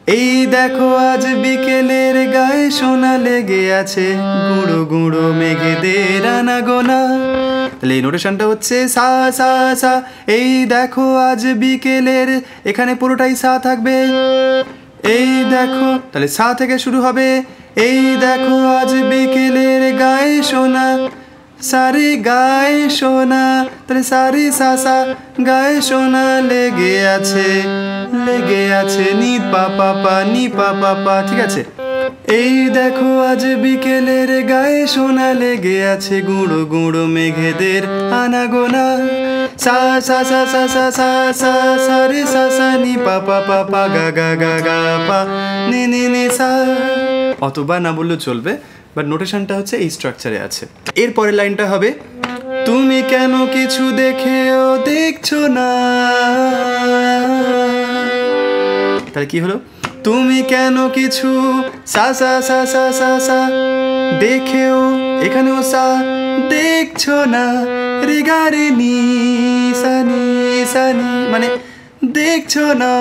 এই দেখো আজ বিকেলের গায়ে সোনা লেগে আছে, গুঁড়ো গুঁড়ো মেঘেদের আনাগোনা। তাহলে এই নোটেশনটা হচ্ছে সা সা সা। এই দেখো আজ বিকেলের, এখানে পুরোটাই সা থাকবে। এই দেখো, তাহলে সা থেকে শুরু হবে। এই দেখো আজ বিকেলের গায়ে সোনা, সারে গায়ে সোনা, তাহলে সারে সা সা, গায়ে সোনা লেগে আছে, লেগে আছে নি পা পা পা, নি পা পা পা। ঠিক আছে। এই দেখো আজ বিকেলের গায়ে সোনা লেগে আছে, গুঁড়ো গুঁড়ো মেঘেদের আনাগোনা। সা সা সা সা সা সা সা সা রে সা সা, নি পা পা পা পা, গা গা গা গা পা, নি নি নি সা। অতবার না বললেও চলবে, বাট নোটেশনটা হচ্ছে এই স্ট্রাকচারে আছে। এর পরের লাইনটা হবে, তুমি কেন কিছু দেখেও দেখছো না। তাহলে কি হলো, তুমি কেন কিছু সা সা সা সা সা সা, দেখেও, এখানেও সা, দেখছো না, রে গা রে নি সা নি, মানে দেখছো না।